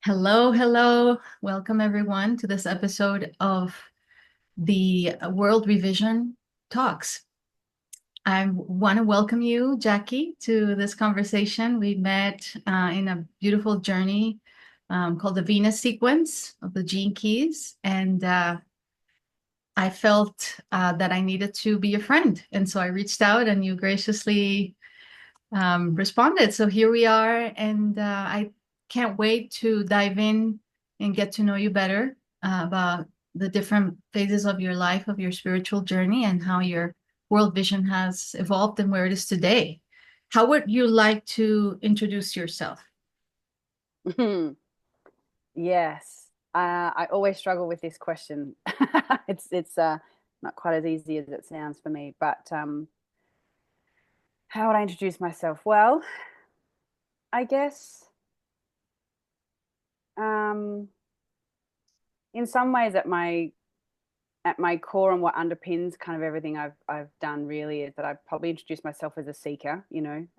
Hello, hello. Welcome everyone to this episode of the World Revision Talks. I want to welcome you, Jackie, to this conversation. We met in a beautiful journey called the Venus sequence of the gene keys. And I felt that I needed to be a friend. And so I reached out and you graciously responded. So here we are. And I can't wait to dive in and get to know you better about the different phases of your life, of your spiritual journey, and how your world vision has evolved and where it is today. How would you like to introduce yourself? Yes, I always struggle with this question. It's not quite as easy as it sounds for me. But how would I introduce myself? Well, I guess um, in some ways, at my core and what underpins kind of everything I've done really is that I probably introduce myself as a seeker,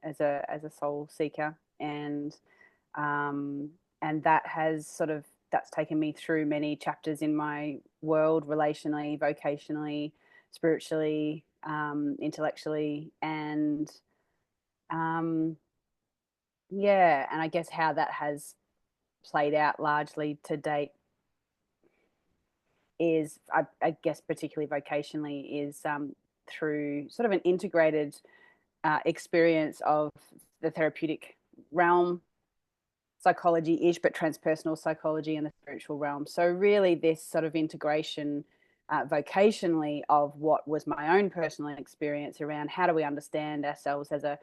as a soul seeker, um, and that's taken me through many chapters in my world, relationally, vocationally, spiritually, intellectually, and um, yeah, and I guess how that has played out largely to date is, I guess, particularly vocationally, is through sort of an integrated experience of the therapeutic realm, psychology-ish, but transpersonal psychology and the spiritual realm. So really this sort of integration vocationally of what was my own personal experience around how do we understand ourselves as a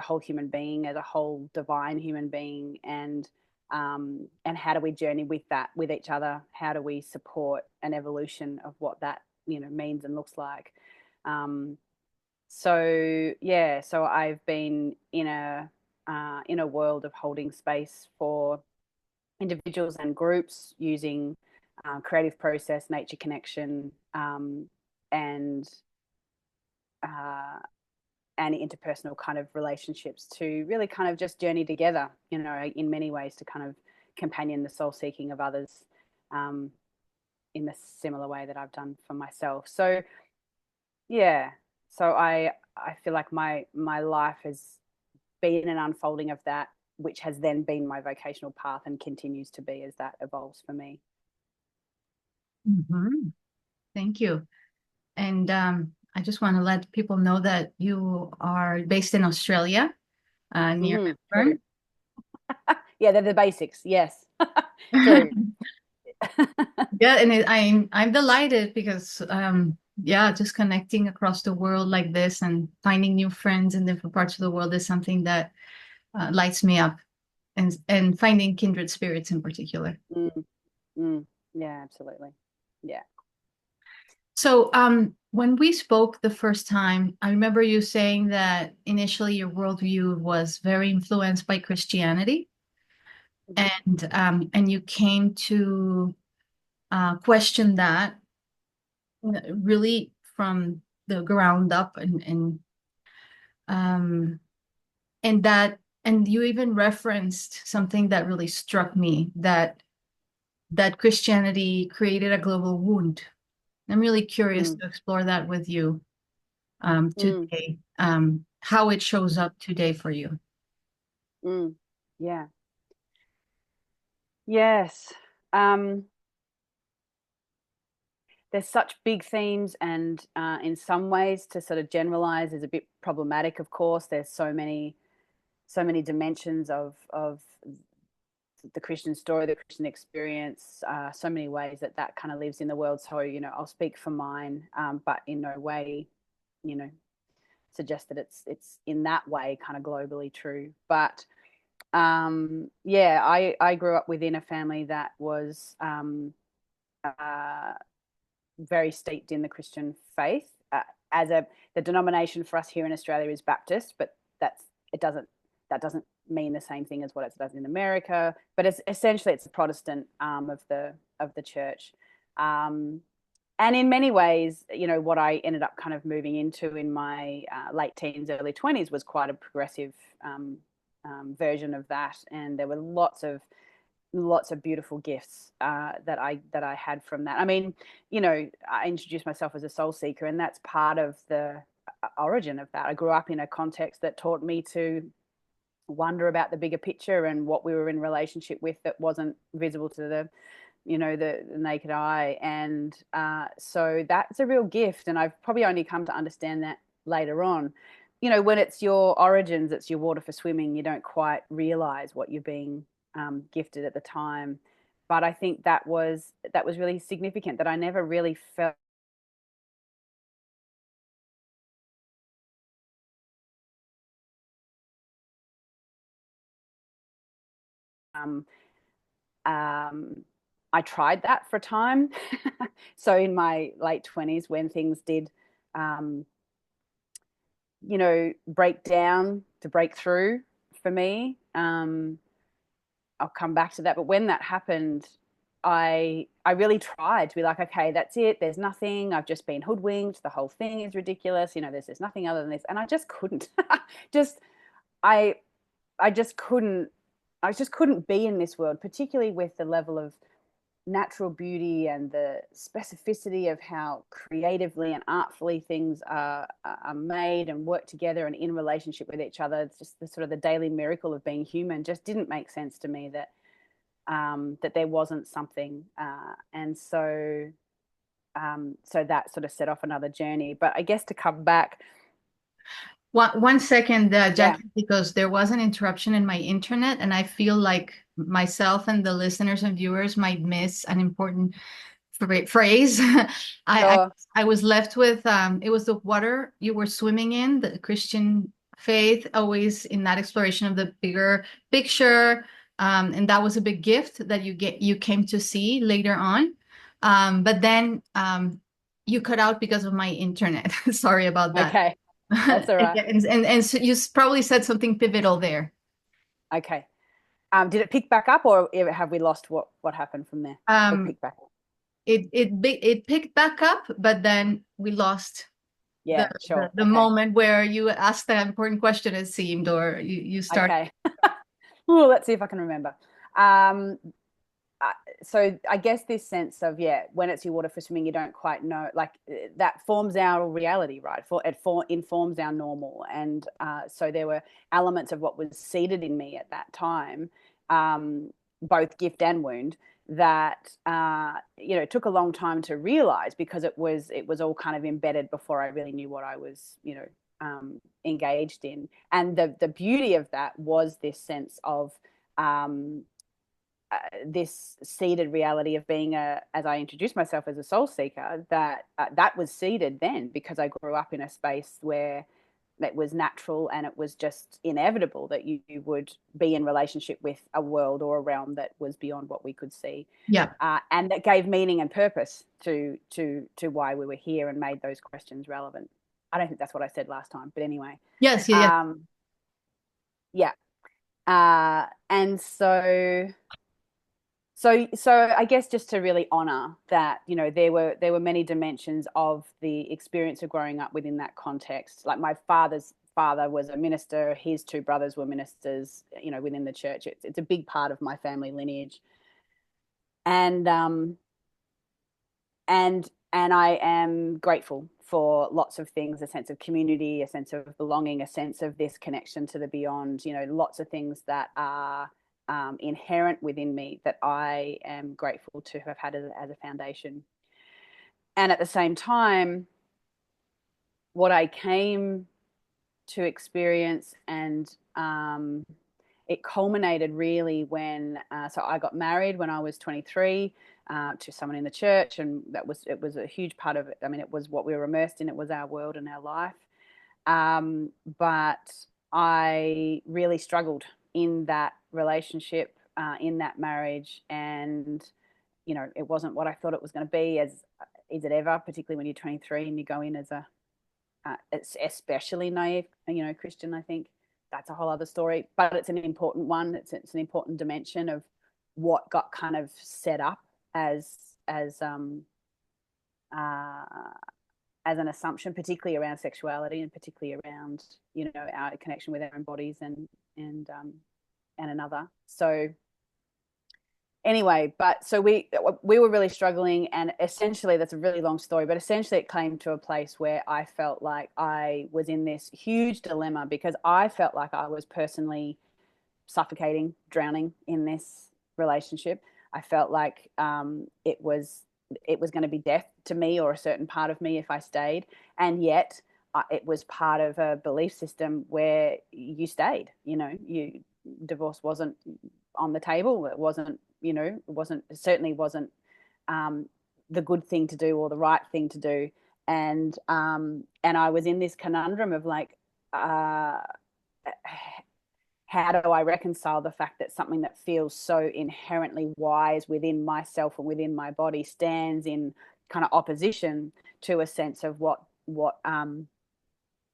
whole human being, as a whole divine human being, and how do we journey with that with each other? How do we support an evolution of what that means and looks like? So I've been in a world of holding space for individuals and groups using creative process, nature connection, and uh, and interpersonal kind of relationships to really kind of just journey together, in many ways to kind of companion the soul seeking of others, um, in the similar way that I've done for myself. So yeah, so I feel like my life has been an unfolding of that, which has then been my vocational path and continues to be as that evolves for me. Mhm. Thank you. And I just want to let people know that you are based in Australia, near True. Melbourne. Yeah, they're the basics. Yes. True. Yeah, and I'm delighted because yeah, just connecting across the world like this and finding new friends in different parts of the world is something that lights me up, and finding kindred spirits in particular. Mm, mm. Yeah, absolutely. Yeah. So when we spoke the first time, I remember you saying that initially your worldview was very influenced by Christianity, Mhm. and you came to question that really from the ground up, um, and that and you even referenced something that really struck me, that Christianity created a global wound. I'm really curious Mm, to explore that with you mm, today, how it shows up today for you. mm. Yeah. Yes. Um, there's such big themes, and in some ways, to sort of generalize is a bit problematic. Of course, there's so many dimensions of the Christian story, the Christian experience, so many ways that kind of lives in the world. So I'll speak for mine, but in no way, you know, suggest that it's in that way kind of globally true. But yeah, I grew up within a family that was uh, very steeped in the Christian faith. As the denomination for us here in Australia is Baptist, but it doesn't that doesn't mean the same thing as what it does in America. But it's a Protestant arm of the church. Um, and in many ways, what I ended up kind of moving into in my late teens, early 20s was quite a progressive version of that, and there were lots of beautiful gifts that I had from that. I mean, I introduced myself as a soul seeker, and that's part of the origin of that. I grew up in a context that taught me to wonder about the bigger picture and what we were in relationship with that wasn't visible to the naked eye. And so that's a real gift, and I've probably only come to understand that later on. When it's your origins, it's your water for swimming, you don't quite realize what you're being gifted at the time. But I think that was really significant, that I never really felt um, um, I tried that for a time. So in my late 20s, when things did um, break down to break through for me, I'll come back to that. But when that happened, I really tried to be like, okay, that's it. There's nothing. I've just been hoodwinked. The whole thing is ridiculous. There's nothing other than this, and I just couldn't. just I I just couldn't. I just couldn't be in this world, particularly with the level of natural beauty and the specificity of how creatively and artfully things are made and work together and in relationship with each other. It's just the sort of the daily miracle of being human. Just didn't make sense to me that there wasn't something, and so that sort of set off another journey. But I guess to come back, One second, yeah, Jackie, because there was an interruption in my internet, and I feel like myself and the listeners and viewers might miss an important phrase. I, I sure, I was left with it was the water you were swimming in, the Christian faith, always in that exploration of the bigger picture, and that was a big gift that you came to see later on. But then you cut out because of my internet. Sorry about that. okay, that's all right, And so you probably said something pivotal there. okay. Did it pick back up, or have we lost what happened from there? It Um, picked back up. it picked back up, but then we lost the, Yeah, the sure. the Okay. moment where you asked the important question, it seemed, or you started. Okay. Ooh, let's see if I can remember. Um, uh, so I guess this sense of, yeah, when it's your water for swimming, you don't quite know, like that forms our reality, right? Informs our normal, and so there were elements of what was seeded in me at that time, both gift and wound, that took a long time to realize, because it was all kind of embedded before I really knew what I was engaged in. And the beauty of that was this sense of um, this seeded reality of being as I introduced myself as a soul seeker, that was seeded then, because I grew up in a space where it was natural and it was just inevitable that you would be in relationship with a world or a realm that was beyond what we could see, Yeah. and that gave meaning and purpose to why we were here, and made those questions relevant. I don't think that's what I said last time, but anyway, Yes. Yeah. Yeah. um, yeah, and so I guess just to really honor that, there were many dimensions of the experience of growing up within that context. Like my father's father was a minister, his two brothers were ministers, within the church. It's a big part of my family lineage, and and I am grateful for lots of things: a sense of community, a sense of belonging, a sense of this connection to the beyond. Lots of things that are inherent within me that I am grateful to have had as a foundation. And at the same time, what I came to experience, and it culminated really when so I got married when I was 23 to someone in the church, and it was a huge part of it. I mean, it was what we were immersed in. It was our world and our life. But I really struggled in that relationship, in that marriage, and it wasn't what I thought it was going to be. As is it ever, particularly when you're 23 and you go in as a it's especially naive, Christian. I think that's a whole other story, but it's an important one. It's an important dimension of what got kind of set up as as um uh as an assumption, particularly around sexuality, and particularly around our connection with our own bodies, and and another. So anyway, but so we were really struggling, and essentially that's a really long story, but essentially it came to a place where I felt like I was in this huge dilemma because I felt like I was personally suffocating, drowning in this relationship. I felt like it was going to be death to me or a certain part of me if I stayed, and yet it was part of a belief system where you stayed. You divorce wasn't on the table. It wasn't. It certainly wasn't the good thing to do or the right thing to do. And I was in this conundrum of like, how do I reconcile the fact that something that feels so inherently wise within myself and within my body stands in kind of opposition to a sense of what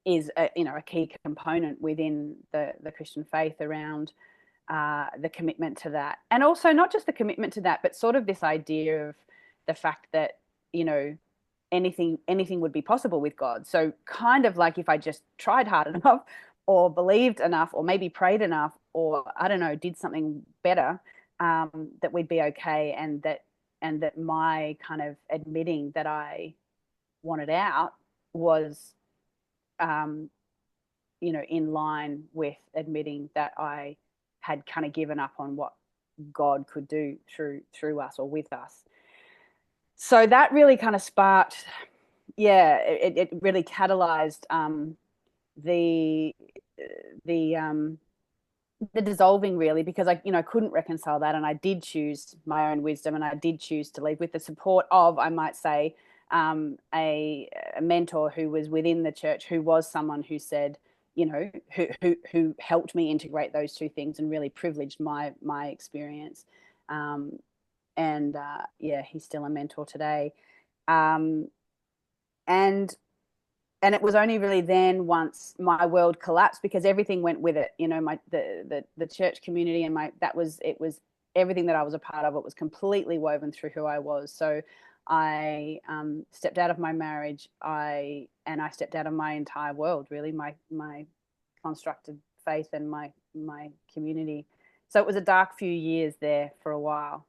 is a key component within the Christian faith around the commitment to that, and also not just the commitment to that, but sort of this idea of the fact that anything would be possible with God. So kind of like if I just tried hard enough or believed enough or maybe prayed enough or I don't know, did something better, that we'd be okay, and that my kind of admitting that I wanted out was in line with admitting that I had kind of given up on what God could do through us or with us. So that really kind of sparked, it really catalyzed the the the dissolving, really, because I couldn't reconcile that, and I did choose my own wisdom, and I did choose to leave with the support of, I might say, a mentor who was within the church, who was someone who said, who helped me integrate those two things and really privileged my experience. And he's still a mentor today. And it was only really then, once my world collapsed, because everything went with it. The church community and it was everything that I was a part of. It was completely woven through who I was. So I stepped out of my marriage. I stepped out of my entire world, really, my constructed faith and my community. So it was a dark few years there for a while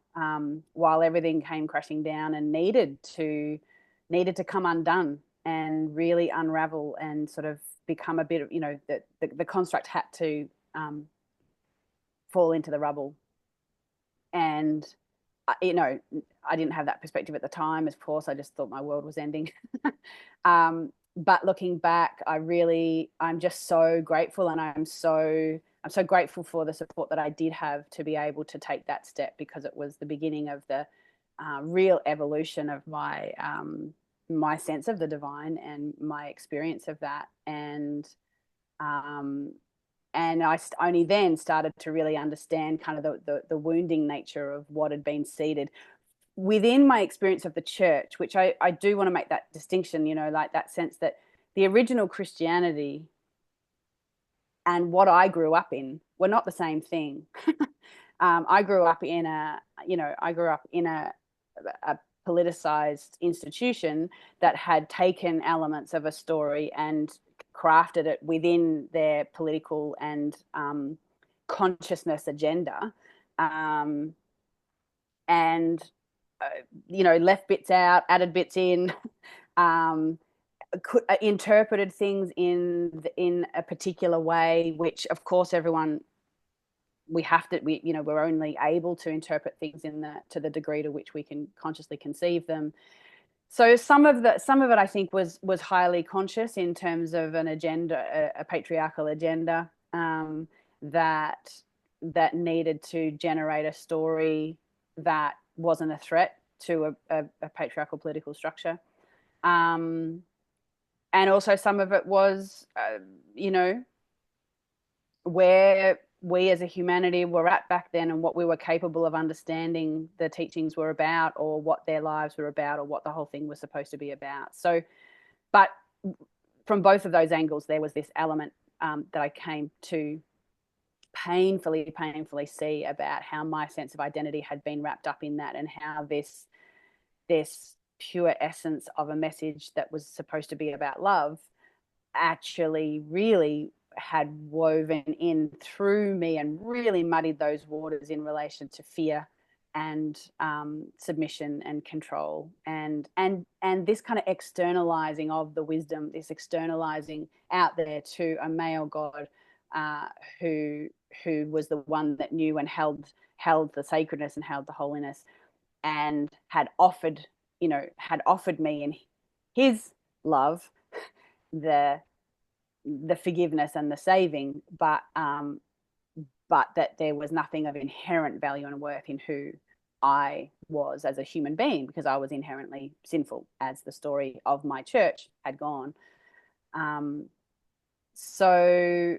everything came crashing down and needed to come undone and really unravel and sort of become a bit of, the construct had to fall into the rubble. And I didn't have that perspective at the time. Of course, I just thought my world was ending. But looking back, I'm just so grateful, and I'm so grateful for the support that I did have to be able to take that step, because it was the beginning of the real evolution of my sense of the divine and my experience of that. And I only then started to really understand kind of the wounding nature of what had been seeded within my experience of the church, which I do want to make that distinction, like that sense that the original Christianity and what I grew up in were not the same thing. I grew up in a politicized institution that had taken elements of a story and crafted it within their political and consciousness agenda, and left bits out, added bits in, interpreted things in a particular way, which of course we're only able to interpret things to the degree to which we can consciously conceive them. So some of it I think was highly conscious in terms of an agenda, a patriarchal agenda, that needed to generate a story that wasn't a threat to a patriarchal political structure. And also some of it was, where we as a humanity were at back then and what we were capable of understanding the teachings were about, or what their lives were about, or what the whole thing was supposed to be about. So, but from both of those angles, there was this element that I came to painfully see about how my sense of identity had been wrapped up in that, and how this pure essence of a message that was supposed to be about love actually really had woven in through me and really muddied those waters in relation to fear and submission and control, and this kind of externalizing of the wisdom, this externalizing out there to a male god, who was the one that knew and held the sacredness and held the holiness, and had offered me in his love the forgiveness and the saving, but that there was nothing of inherent value and worth in who I was as a human being, because I was inherently sinful, as the story of my church had gone. So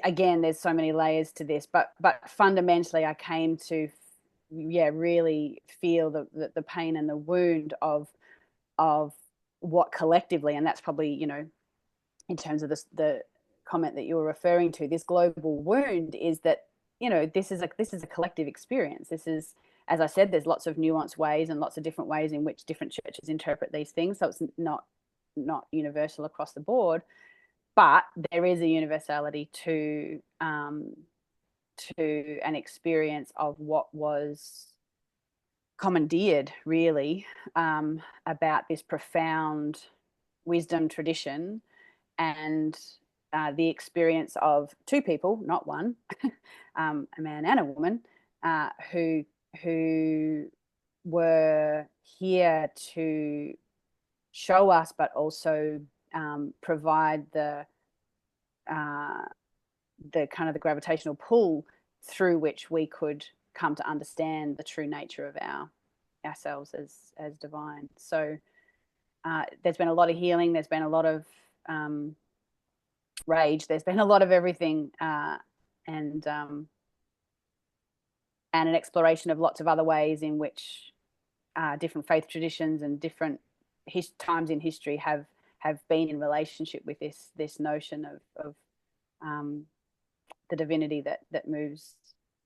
again, there's so many layers to this, but fundamentally I came to really feel the pain and the wound of what collectively, and that's probably, in terms of the comment that you were referring to, this global wound is that, this is a collective experience. This is, as I said, there's lots of nuanced ways and lots of different ways in which different churches interpret these things, so it's not universal across the board, but there is a universality to an experience of what was commandeered, really, about this profound wisdom tradition, and the experience of two people, not one, a man and a woman, who were here to show us, but also provide the kind of the gravitational pull through which we could come to understand the true nature of ourselves as divine. So there's been a lot of healing. There's been a lot of rage. There's been a lot of everything, and an exploration of lots of other ways in which different faith traditions and different times in history have been in relationship with this notion of the divinity that moves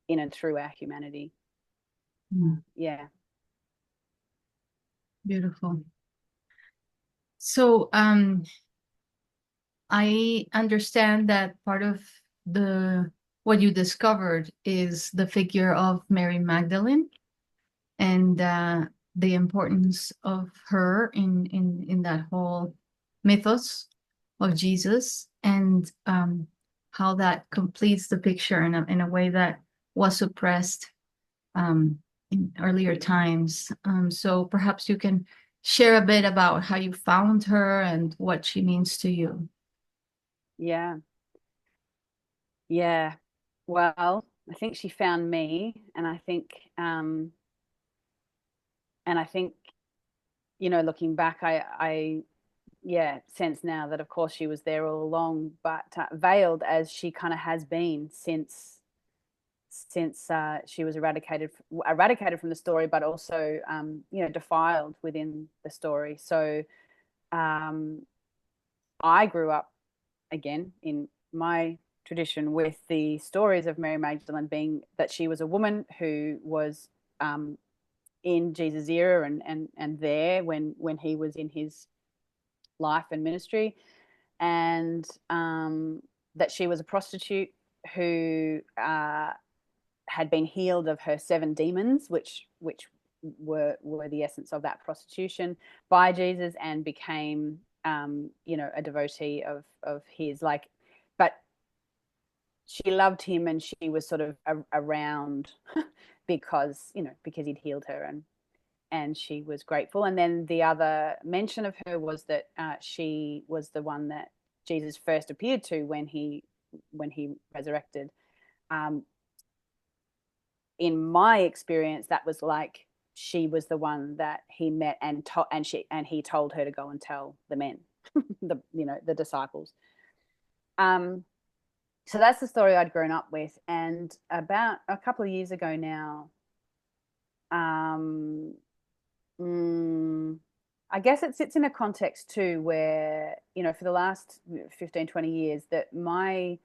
in and through our humanity. Yeah. Beautiful. So I understand that part of what you discovered is the figure of Mary Magdalene, and the importance of her in that whole mythos of Jesus, and how that completes the picture in a way that was suppressed in earlier times. So perhaps you can share a bit about how you found her and what she means to you. Yeah. Well, I think she found me, and I think looking back, I sense now that of course she was there all along, but veiled as she kind of has been since she was eradicated from the story, but also defiled within the story. So I grew up, again, in my tradition, with the stories of Mary Magdalene being that she was a woman who was in Jesus' era and there when he was in his life and ministry, and that she was a prostitute who had been healed of her 7 demons, which were the essence of that prostitution, by Jesus, and became a devotee of his. But she loved him, and she was sort of around because he'd healed her, and she was grateful. And then the other mention of her was that she was the one that Jesus first appeared to when he resurrected. In my experience, that was like she was the one that he met, and he told her to go and tell the men, the disciples. So that's the story I'd grown up with. And about a couple of years ago now, I guess it sits in a context too where, for the last 15, 20 years, that my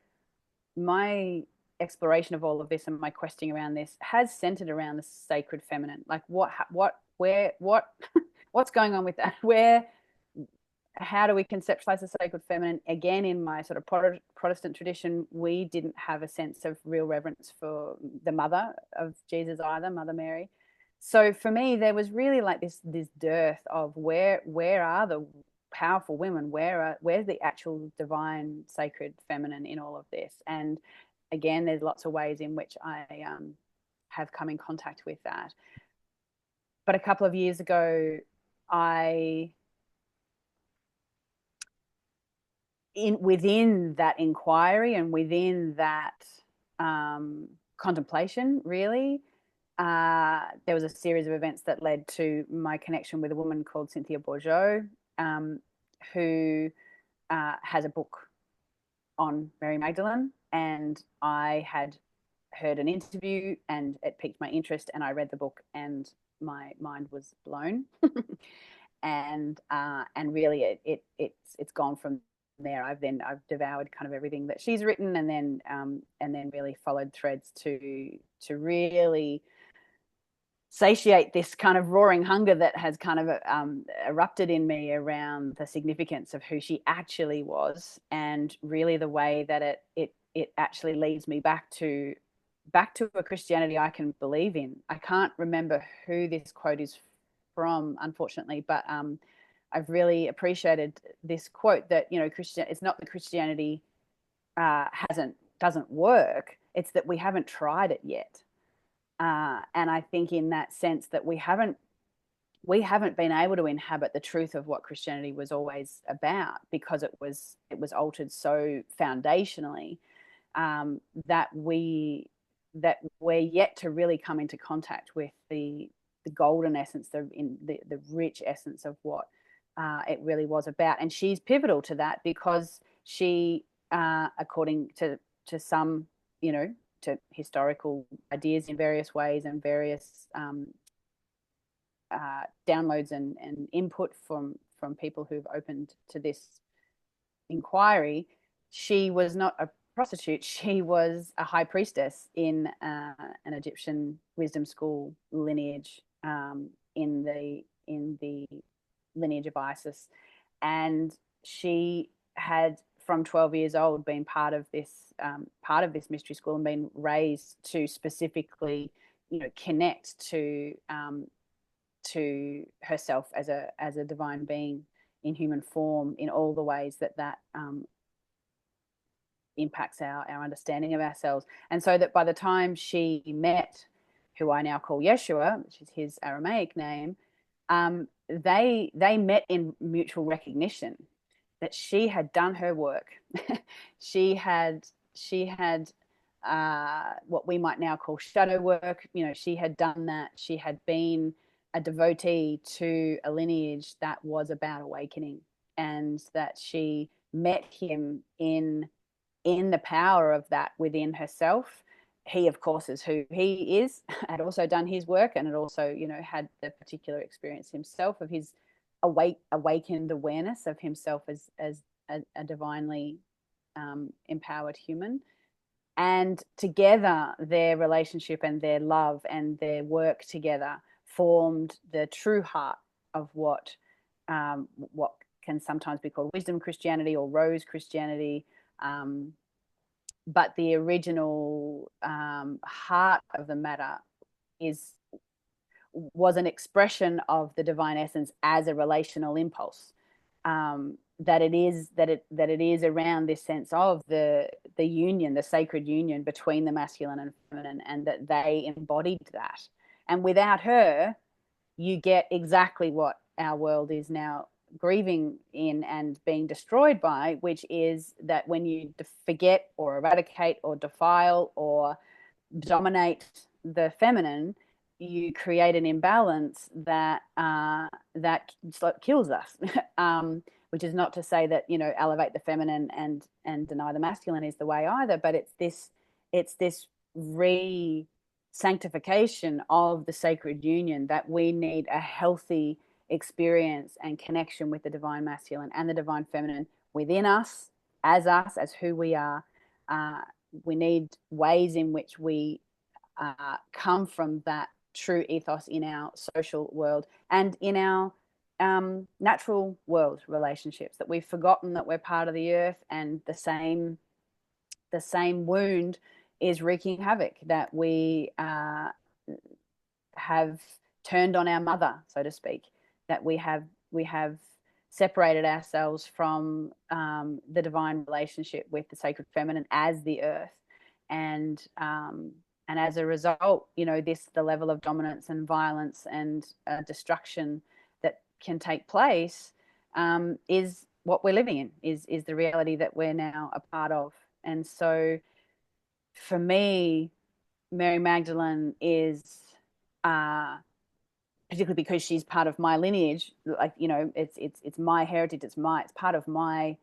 exploration of all of this and my questing around this has centered around the sacred feminine. Like what's going on with that? Where how do we conceptualize the sacred feminine? Again, in my sort of Protestant tradition, we didn't have a sense of real reverence for the mother of Jesus either, Mother Mary. So for me, there was really like this dearth of where are the powerful women? Where's the actual divine sacred feminine in all of this? And again, there's lots of ways in which I have come in contact with that. But a couple of years ago, I within that inquiry and within that contemplation, really, there was a series of events that led to my connection with a woman called Cynthia Bourgeau, who has a book on Mary Magdalene, and I had heard an interview and it piqued my interest, and I read the book and my mind was blown. And really it's gone from there. I've devoured kind of everything that she's written, and then really followed threads to really satiate this kind of roaring hunger that has kind of erupted in me around the significance of who she actually was, and really the way that it actually leads me back to a Christianity I can believe in. I can't remember who this quote is from, unfortunately, but I've really appreciated this quote that, it's not that Christianity doesn't work, it's that we haven't tried it yet. And I think in that sense that we haven't been able to inhabit the truth of what Christianity was always about, because it was altered so foundationally, that we're yet to really come into contact with the golden essence, the rich essence of what it really was about. And she's pivotal to that, because she, according to some, to historical ideas in various ways and various downloads and input from people who've opened to this inquiry, she was not a prostitute. She was a high priestess in an Egyptian wisdom school lineage, in the lineage of Isis, and she had, from 12 years old, been part of this mystery school and been raised to specifically, connect to herself as a divine being in human form, in all the ways that impacts our understanding of ourselves. And so that by the time she met who I now call Yeshua, which is his Aramaic name, they met in mutual recognition that she had done her work. she had what we might now call shadow work. She had done that. She had been a devotee to a lineage that was about awakening, and that she met him in the power of that within herself. He, of course, is who he is, had also done his work, and had also, had the particular experience himself of his awakened awareness of himself as a divinely empowered human. And together, their relationship and their love and their work together formed the true heart of what can sometimes be called wisdom Christianity or rose Christianity. But the original heart of the matter was an expression of the divine essence as a relational impulse. That it is around this sense of the union, the sacred union between the masculine and feminine, and that they embodied that. And without her, you get exactly what our world is now grieving in and being destroyed by, which is that when you forget or eradicate or defile or dominate the feminine, you create an imbalance that kills us. Which is not to say that elevate the feminine and deny the masculine is the way either, but it's this sanctification of the sacred union, that we need a healthy experience and connection with the divine masculine and the divine feminine within us, as who we are. We need ways in which we come from that true ethos in our social world and in our natural world relationships, that we've forgotten that we're part of the earth, and the same wound is wreaking havoc, that we have turned on our mother, so to speak, that we have separated ourselves from the divine relationship with the sacred feminine as the earth, and as a result, the level of dominance and violence and destruction that can take place is what we're living in, is the reality that we're now a part of. And so, for me, Mary Magdalene is, particularly because she's part of my lineage, like, it's my heritage, it's part of my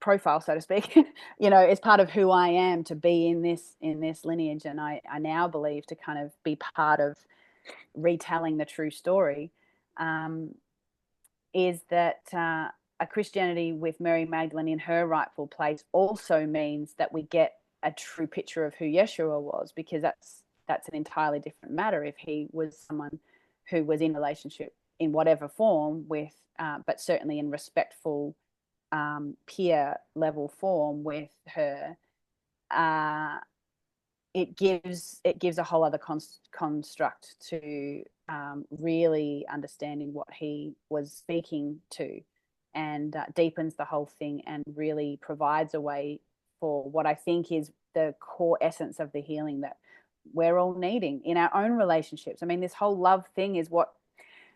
profile, so to speak. It's part of who I am to be in this lineage, and I now believe to kind of be part of retelling the true story, is that a Christianity with Mary Magdalene in her rightful place also means that we get a true picture of who Yeshua was, because that's an entirely different matter if he was someone who was in relationship in whatever form with, but certainly in respectful, peer level form with her. It gives a whole other construct to really understanding what he was speaking to, and deepens the whole thing, and really provides a way for what I think is the core essence of the healing that we're all needing in our own relationships. I mean, this whole love thing is what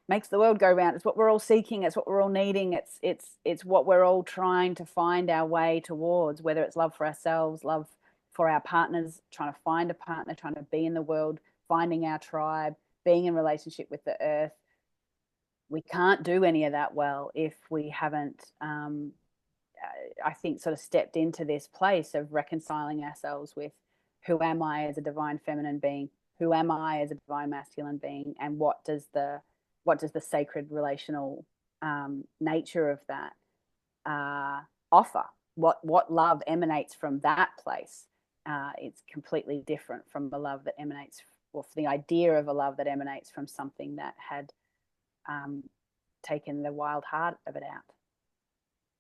makes the world go round. It's what we're all seeking. It's what we're all needing. It's what we're all trying to find our way towards, whether it's love for ourselves, love for our partners, trying to find a partner, trying to be in the world, finding our tribe, being in relationship with the earth. We can't do any of that well if we haven't, I think, sort of stepped into this place of reconciling ourselves with, who am I as a divine feminine being? Who am I as a divine masculine being? And what does the sacred relational nature of that offer? What love emanates from that place? It's completely different from the love that emanates, or the idea of a love that emanates from something that had taken the wild heart of it out.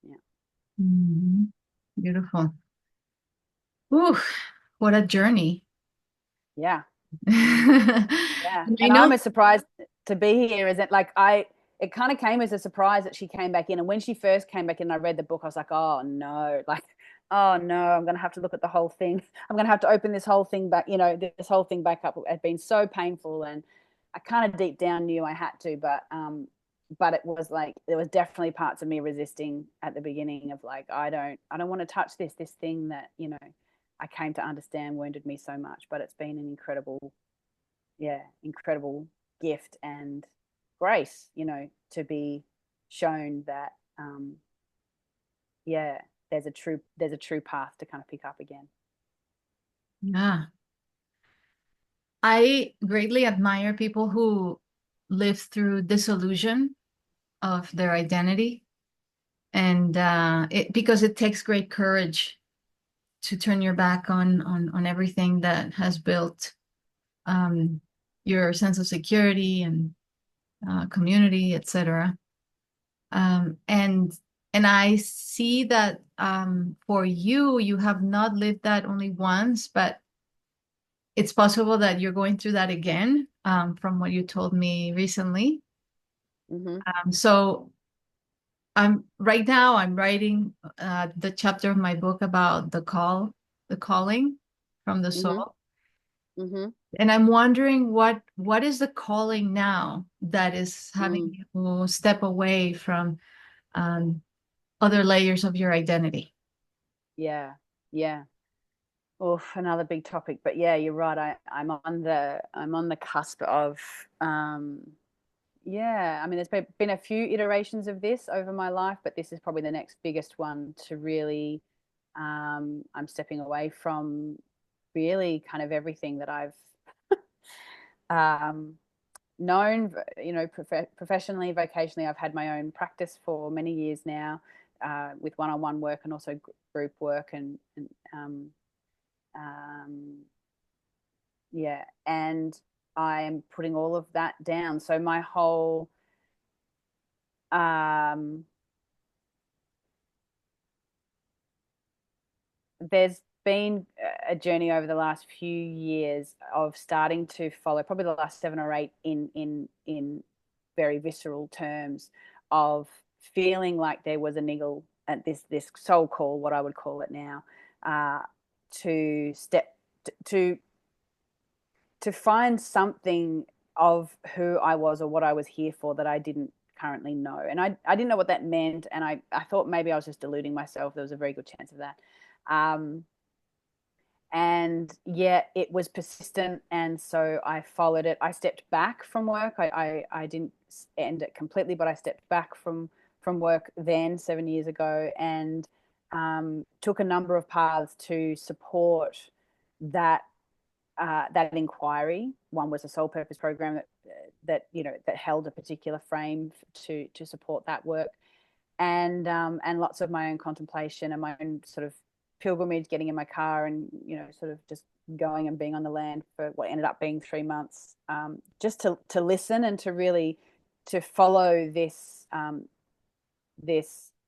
Yeah. Mhm. Beautiful. Ooh, what a journey. Yeah. Yeah. And I And I'm know. as surprised to be here as it, like, it kind of came as a surprise that she came back in. And when she first came back in, I read the book, I was like, oh no, like, oh no, I'm going to have to look at the whole thing. I'm going to have to open this whole thing back, this whole thing back up. It had been so painful. And I kind of deep down knew I had to, but it was like, there was definitely parts of me resisting at the beginning of, like, I don't want to touch this thing that, I came to understand wounded me so much. But it's been an incredible gift and grace, to be shown that, yeah, there's a true path to kind of pick up again. Yeah. I greatly admire people who live through disillusion of their identity, and because it takes great courage to turn your back on everything that has built um, your sense of security and community, etc. And I see that for you, you have not lived that only once, but it's possible that you're going through that again, from what you told me recently. Mm-hmm. So right now I'm writing the chapter of my book about the calling from the Mm-hmm. soul. Mm-hmm. And I'm wondering what is the calling now that is having Mm. you step away from um, other layers of your identity. Yeah. Yeah. Oh, another big topic. But yeah, you're right. I'm on the cusp of, yeah, I mean, there's been a few iterations of this over my life, but this is probably the next biggest one to really, I'm stepping away from really kind of everything that I've um, known, professionally, vocationally. I've had my own practice for many years now, with one-on-one work and also group work, and um, yeah, and I am putting all of that down. So my whole um, there's been a journey over the last few years of starting to follow, probably the last 7 or 8, in very visceral terms, of feeling like there was a niggle at this soul call, what I would call it now, to step to to find something of who I was or what I was here for that I didn't currently know. And I didn't know what that meant. And I thought maybe I was just deluding myself. There was a very good chance of that. And yet it was persistent. And so I followed it. I stepped back from work. I didn't end it completely, but I stepped back from work then 7 years ago, and took a number of paths to support that that inquiry. One was a soul purpose program that held a particular frame to support that work, and lots of my own contemplation and my own sort of pilgrimage, getting in my car and sort of just going and being on the land for what ended up being 3 months, just to listen and to really to follow this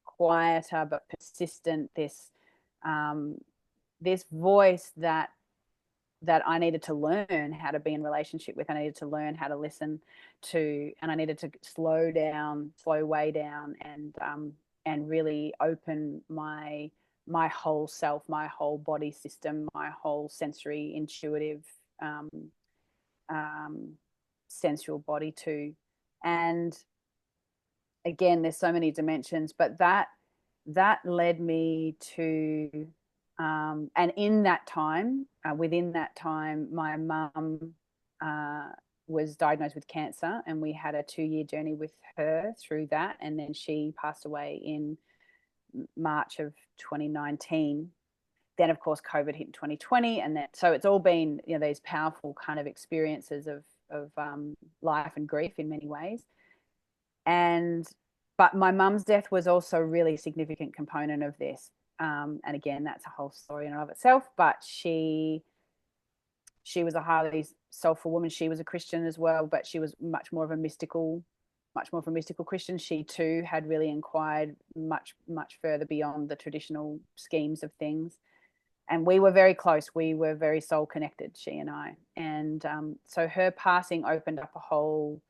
quieter but persistent, this voice that I needed to learn how to be in relationship with. I needed to learn how to listen to, and I needed to slow way down, and really open my whole self, my whole body system, my whole sensory, intuitive, sensual body too. And again, there's so many dimensions, but that led me to and in that time, within that time, my mum was diagnosed with cancer, and we had a 2-year journey with her through that. And then she passed away in March of 2019. Then, of course, COVID hit in 2020, and so it's all been these powerful kind of experiences of life and grief in many ways. But my mum's death was also a really significant component of this. And again, that's a whole story in and of itself. But she was a highly soulful woman. She was a Christian as well, but she was much more of a mystical Christian. She too had really inquired much further beyond the traditional schemes of things. And we were very close. We were very soul connected, she and I. And so her passing opened up a whole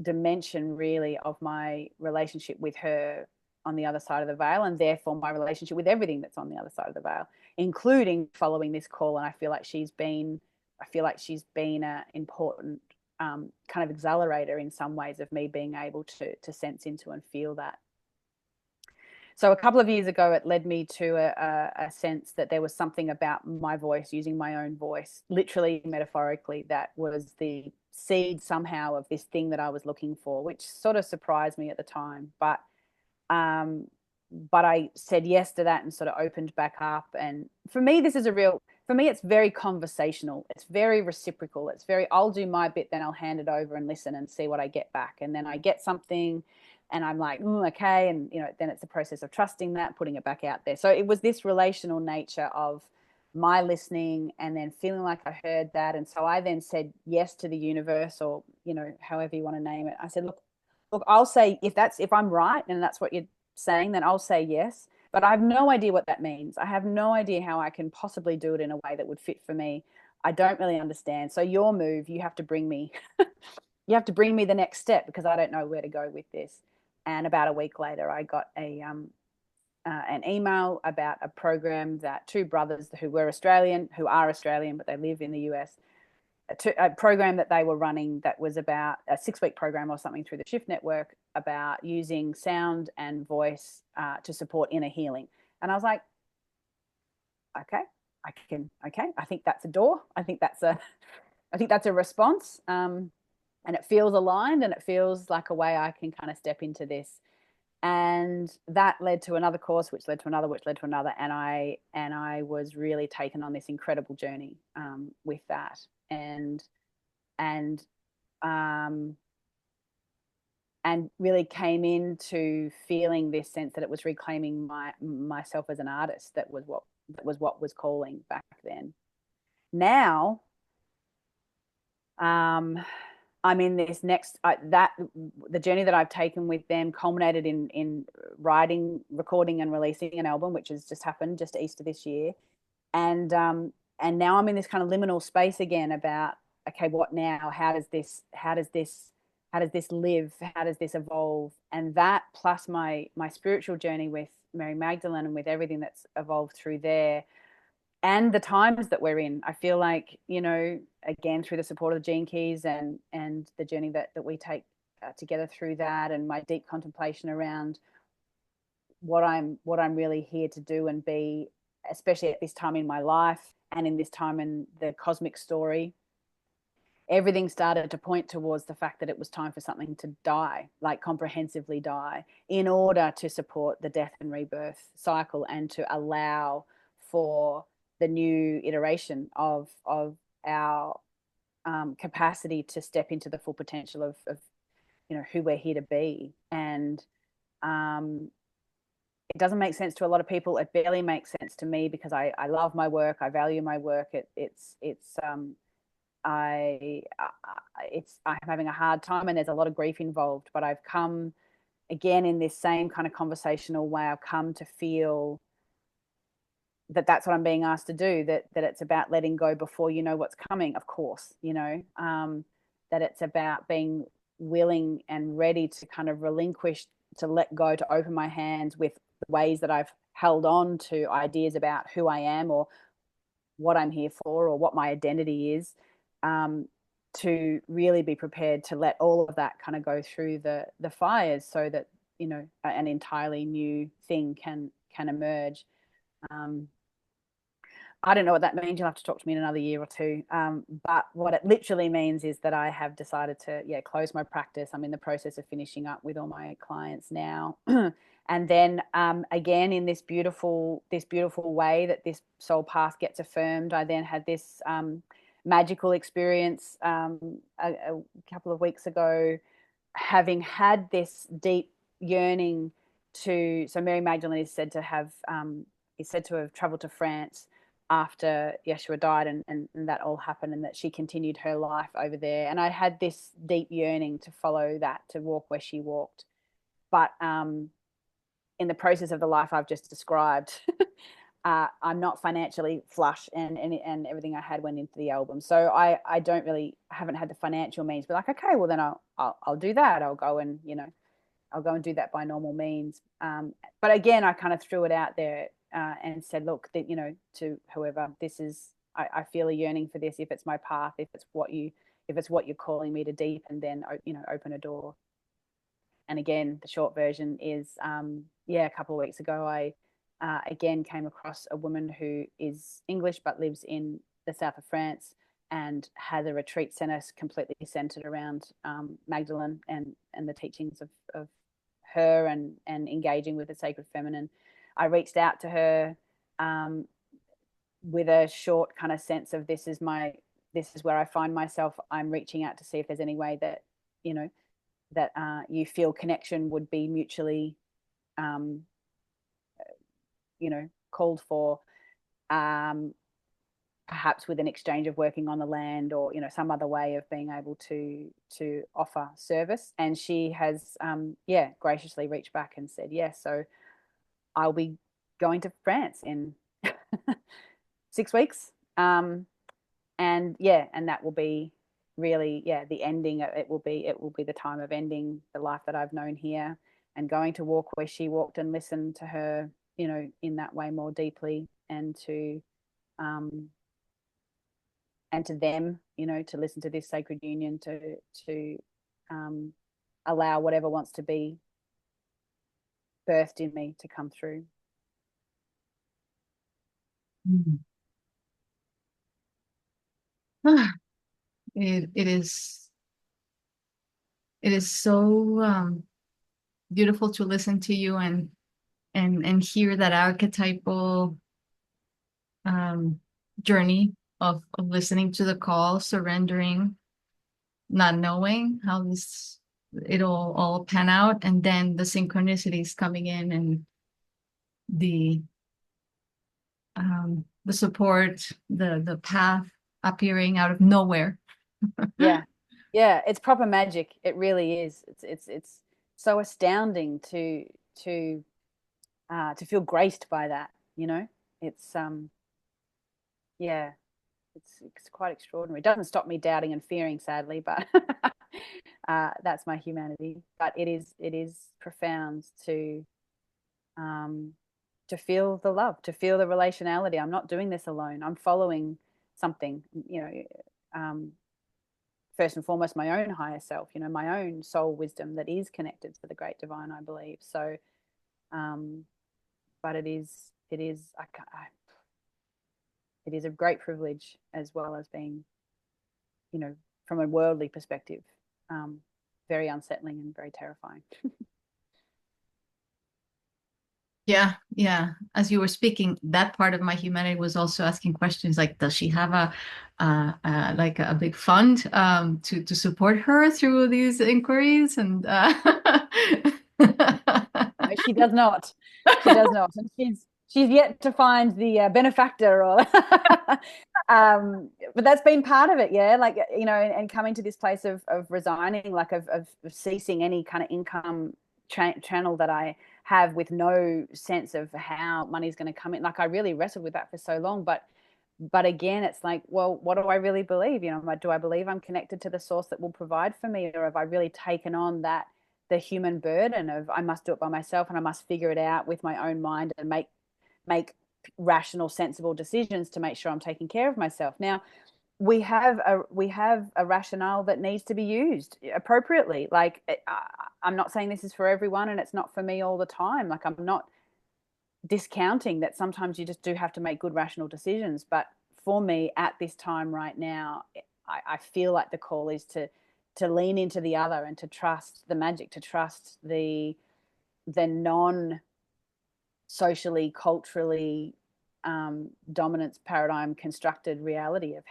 dimension, really, of my relationship with her on the other side of the veil, and therefore my relationship with everything that's on the other side of the veil, including following this call. And I feel like she's been an important kind of accelerator in some ways of me being able to sense into and feel that. So a couple of years ago, it led me to a sense that there was something about my voice, using my own voice, literally, metaphorically, that was the seed somehow of this thing that I was looking for, which sort of surprised me at the time. But I said yes to that and sort of opened back up. And for me, it's very conversational. It's very reciprocal. It's very, I'll do my bit, then I'll hand it over and listen and see what I get back. And then I get something, and I'm like, okay. And, then it's a process of trusting that, putting it back out there. So it was this relational nature of my listening and then feeling like I heard that. And so I then said yes to the universe, or, however you want to name it. I said, look, I'll say, if I'm right and that's what you're saying, then I'll say yes. But I have no idea what that means. I have no idea how I can possibly do it in a way that would fit for me. I don't really understand. So your move, you have to bring me, the next step, because I don't know where to go with this. And about a week later, I got an email about a program that two brothers who are Australian, but they live in the US, a program that they were running that was about a 6-week program or something through the Shift Network, about using sound and voice to support inner healing. And I was like, okay, I think that's a door. I think that's a response. And it feels aligned, and it feels like a way I can kind of step into this. And that led to another course, which led to another, and I was really taken on this incredible journey with that, and really came into feeling this sense that it was reclaiming myself as an artist. That was what was calling back then. Now, I'm in this next that the journey that I've taken with them culminated in writing, recording, and releasing an album, which has just happened just Easter this year, and now I'm in this kind of liminal space again about, okay, what now? How does this live? How does this evolve? And that plus my spiritual journey with Mary Magdalene and with everything that's evolved through there, and the times that we're in, I feel like, again, through the support of the Gene Keys and the journey that we take together through that, and my deep contemplation around what I'm really here to do and be, especially at this time in my life and in this time in the cosmic story, everything started to point towards the fact that it was time for something to die, like comprehensively die, in order to support the death and rebirth cycle and to allow for the new iteration of our capacity to step into the full potential of who we're here to be. And it doesn't make sense to a lot of people. It barely makes sense to me because I love my work. I value my work. I'm having a hard time, and there's a lot of grief involved, but I've come again in this same kind of conversational way. I've come to feel that that's what I'm being asked to do, that it's about letting go before you know what's coming, of course, that it's about being willing and ready to kind of relinquish, to let go, to open my hands with the ways that I've held on to ideas about who I am or what I'm here for or what my identity is, to really be prepared to let all of that kind of go through the fires so that an entirely new thing can emerge. I don't know what that means. You'll have to talk to me in another year or two. But what it literally means is that I have decided to, close my practice. I'm in the process of finishing up with all my clients now. And then again, in this beautiful way that this soul path gets affirmed, I then had this magical experience a couple of weeks ago, having had this deep yearning to. So Mary Magdalene is said to have traveled to France after Yeshua died, and that all happened, and that she continued her life over there. And I had this deep yearning to follow that, to walk where she walked. But in the process of the life I've just described, I'm not financially flush, and everything I had went into the album. So I haven't had the financial means, but like, okay, well then I'll do that. I'll go and do that by normal means. But again, I kind of threw it out there and said, look, that, to whoever, this is, I feel a yearning for this. If it's my path, if it's what you're calling me to deepen, then, open a door. And again, the short version is, a couple of weeks ago, I again came across a woman who is English but lives in the south of France, and had a retreat center completely centered around Magdalene and the teachings of her and engaging with the sacred feminine. I reached out to her with a short kind of sense of, this is where I find myself. I'm reaching out to see if there's any way that you feel connection would be mutually called for, perhaps with an exchange of working on the land, or some other way of being able to offer service. And she has graciously reached back and said yes. So I'll be going to France in 6 weeks, and that will be really the ending. It will be the time of ending the life that I've known here, and going to walk where she walked, and listen to her in that way more deeply, and to them, to listen to this sacred union, to allow whatever wants to be birthed in me to come through. Mm. It is so beautiful to listen to you and hear that archetypal journey of listening to the call, surrendering, not knowing how it'll all pan out, and then the synchronicities coming in, and the support, the path appearing out of nowhere. Yeah. Yeah, it's proper magic. It really is. It's so astounding to feel graced by that, you know? It's yeah, it's quite extraordinary. It doesn't stop me doubting and fearing, sadly, but that's my humanity. But it is profound um to feel the love, to feel the relationality. I'm not doing this alone. I'm following something, um first and foremost my own higher self, my own soul wisdom that is connected to the great divine, I believe. So um but it is a great privilege, as well as being, from a worldly perspective, um very unsettling and very terrifying. Yeah, yeah. As you were speaking, that part of my humanity was also asking questions like, does she have like a big fund to support her through these inquiries? And No, she does not. She does not, and she's yet to find the benefactor, or but that's been part of it, yeah. Like, and coming to this place of resigning, like of ceasing any kind of income channel that I have, with no sense of how money's going to come in. Like, I really wrestled with that for so long, but again, it's like, well, what do I really believe? Do I believe I'm connected to the source that will provide for me, or have I really taken on the human burden of, I must do it by myself, and I must figure it out with my own mind, and make rational, sensible decisions to make sure I'm taking care of myself. Now, we have a rationale that needs to be used appropriately. Like, I'm not saying this is for everyone, and it's not for me all the time. Like, I'm not discounting that sometimes you just do have to make good rational decisions. But for me, at this time right now, I feel like the call is to lean into the other, and to trust the magic, to trust the non socially, culturally, dominance paradigm constructed reality of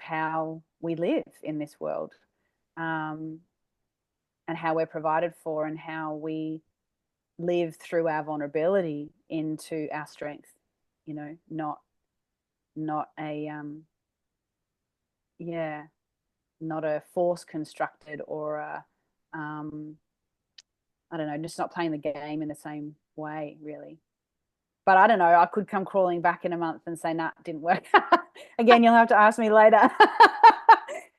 how we live in this world, um, and how we're provided for, and how we live through our vulnerability into our strength. Not a yeah, not a force constructed, or a I don't know, just not playing the game in the same way, really. But I don't know, I could come crawling back in a month and say, nah, it didn't work. Again, you'll have to ask me later.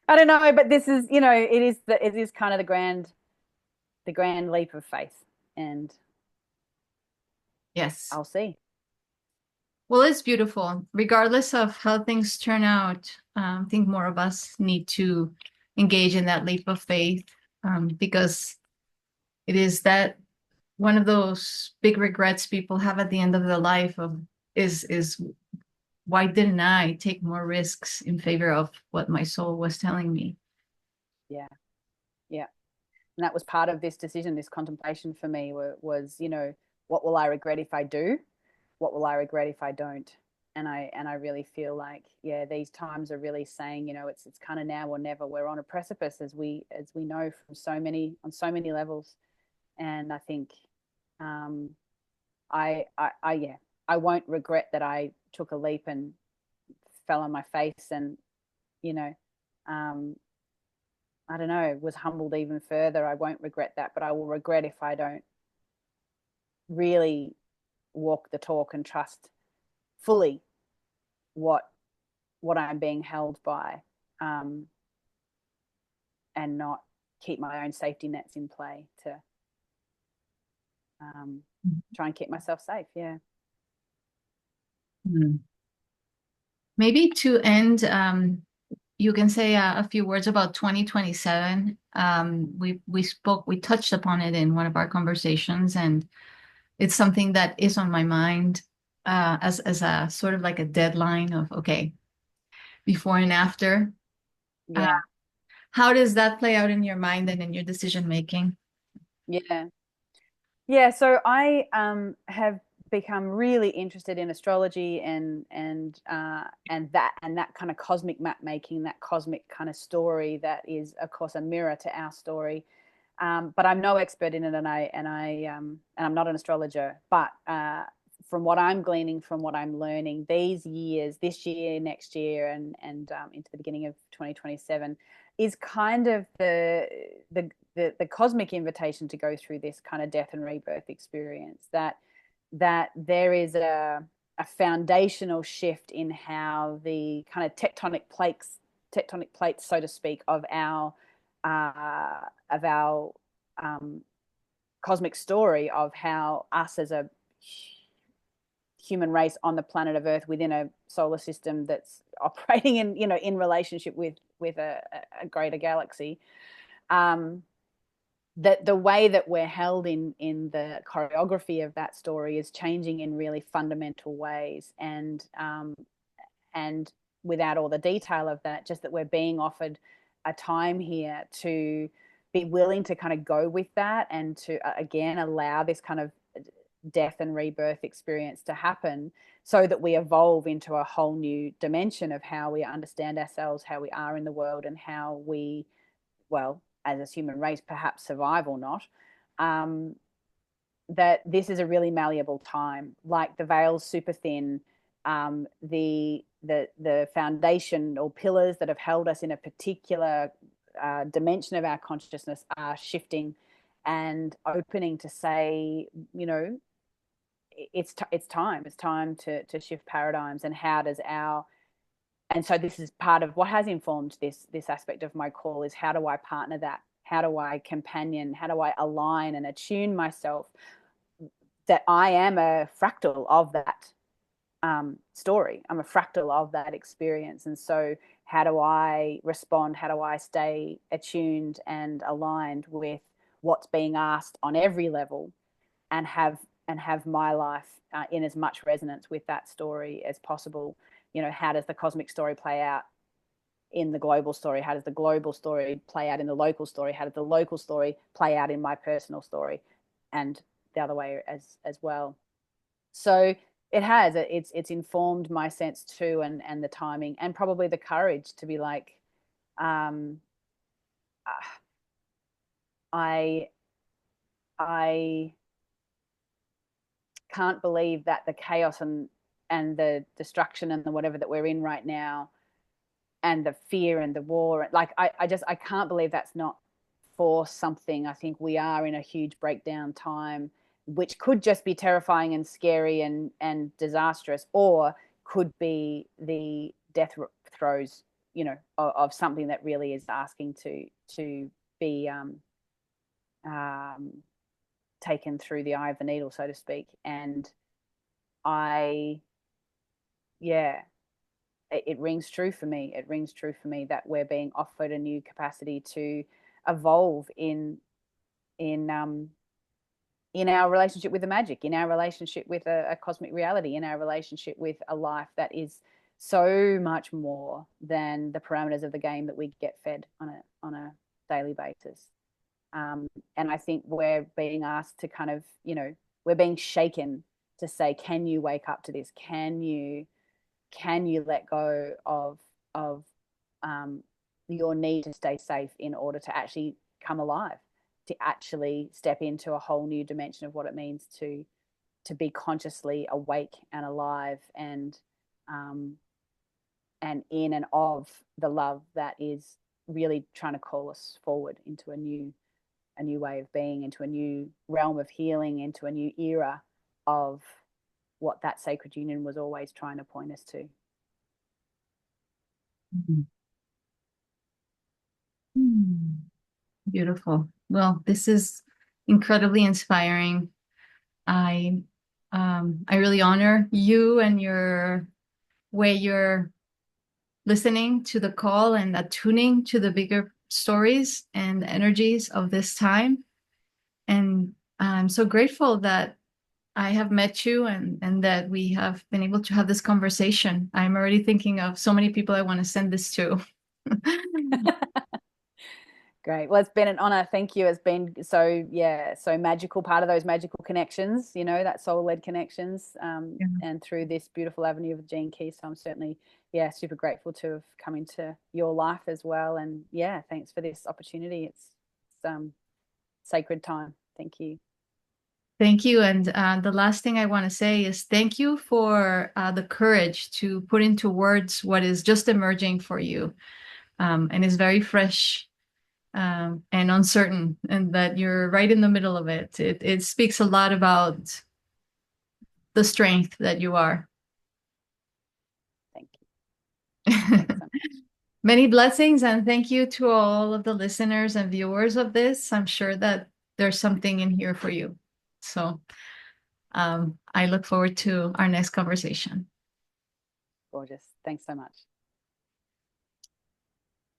I don't know, but this is, it is kind of the grand leap of faith, and yes. I'll see. Well, it's beautiful. Regardless of how things turn out, I think more of us need to engage in that leap of faith, because it is that one of those big regrets people have at the end of their life of is why didn't I take more risks in favor of what my soul was telling me? Yeah. Yeah. And that was part of this decision, this contemplation for me, was, what will I regret if I do? What will I regret if I don't? And I really feel like, yeah, these times are really saying, it's kind of now or never. We're on a precipice, as we know, from on so many levels. And I think, yeah, I won't regret that I took a leap and fell on my face, and, you know, um, I don't know, was humbled even further. I won't regret that, but I will regret if I don't really walk the talk and trust fully what I'm being held by, um, and not keep my own safety nets in play to try and keep myself safe. Yeah. Mm. Maybe to end, you can say a few words about 2027. We touched upon it in one of our conversations, and it's something that is on my mind as a sort of like a deadline of, okay, before and after. Uh, Yeah. how does that play out in your mind and in your decision making? Yeah. Yeah, so I have become really interested in astrology, and that kind of cosmic map making, that cosmic kind of story that is, of course, a mirror to our story. But I'm no expert in it, and I'm not an astrologer. But from what I'm gleaning, from what I'm learning, these years, this year, next year, and into the beginning of 2027, is kind of the cosmic invitation to go through this kind of death and rebirth experience. That there is a foundational shift in how the kind of tectonic plates, so to speak, of our cosmic story, of how us as a human race on the planet of Earth within a solar system that's operating in, in relationship with a greater galaxy, that the way that we're held in the choreography of that story is changing in really fundamental ways, and without all the detail of that, just that we're being offered a time here to be willing to kind of go with that, and to again allow this kind of death and rebirth experience to happen, so that we evolve into a whole new dimension of how we understand ourselves, how we are in the world, and how we, well, as a human race, perhaps survive or not. That this is a really malleable time. Like the veil's super thin. The foundation or pillars that have held us in a particular dimension of our consciousness are shifting and opening to say, it's time to shift paradigms. And how does our, and so this is part of what has informed this aspect of my call, is how do I partner that? How do I companion? How do I align and attune myself that I am a fractal of that story? I'm a fractal of that experience. And so how do I respond? How do I stay attuned and aligned with what's being asked on every level, and have my life in as much resonance with that story as possible? How does the cosmic story play out in the global story? How does the global story play out in the local story? How does the local story play out in my personal story, and the other way as well? So it's informed my sense too, and the timing, and probably the courage to be like, I can't believe that the chaos and the destruction and the whatever that we're in right now, and the fear and the war, like I can't believe that's not for something. I think we are in a huge breakdown time, which could just be terrifying and scary and disastrous, or could be the death throes, of something that really is asking to be taken through the eye of the needle, so to speak. And it rings true for me. It rings true for me that we're being offered a new capacity to evolve in our relationship with the magic, in our relationship with a cosmic reality, in our relationship with a life that is so much more than the parameters of the game that we get fed on a daily basis. And I think we're being asked to kind of, we're being shaken to say, can you wake up to this? Can you let go of your need to stay safe in order to actually come alive, to actually step into a whole new dimension of what it means to be consciously awake and alive, and in and of the love that is really trying to call us forward into a new way of being, into a new realm of healing, into a new era of what that sacred union was always trying to point us to. Beautiful. Well, this is incredibly inspiring. I really honor you and your way you're listening to the call and attuning to the bigger stories and energies of this time. And I'm so grateful that I have met you, and that we have been able to have this conversation. I'm already thinking of so many people I want to send this to. Great. Well, it's been an honor. Thank you. It's been so magical, part of those magical connections, that soul-led connections, Yeah. and through this beautiful avenue of Gene Key. So I'm certainly, super grateful to have come into your life as well. And thanks for this opportunity. It's sacred time. Thank you. Thank you. And the last thing I want to say is thank you for the courage to put into words what is just emerging for you, and is very fresh, and uncertain, and that you're right in the middle of it. It speaks a lot about the strength that you are. Thank you. Thanks so much. Many blessings, and thank you to all of the listeners and viewers of this. I'm sure that there's something in here for you. So I look forward to our next conversation. Gorgeous. Thanks so much.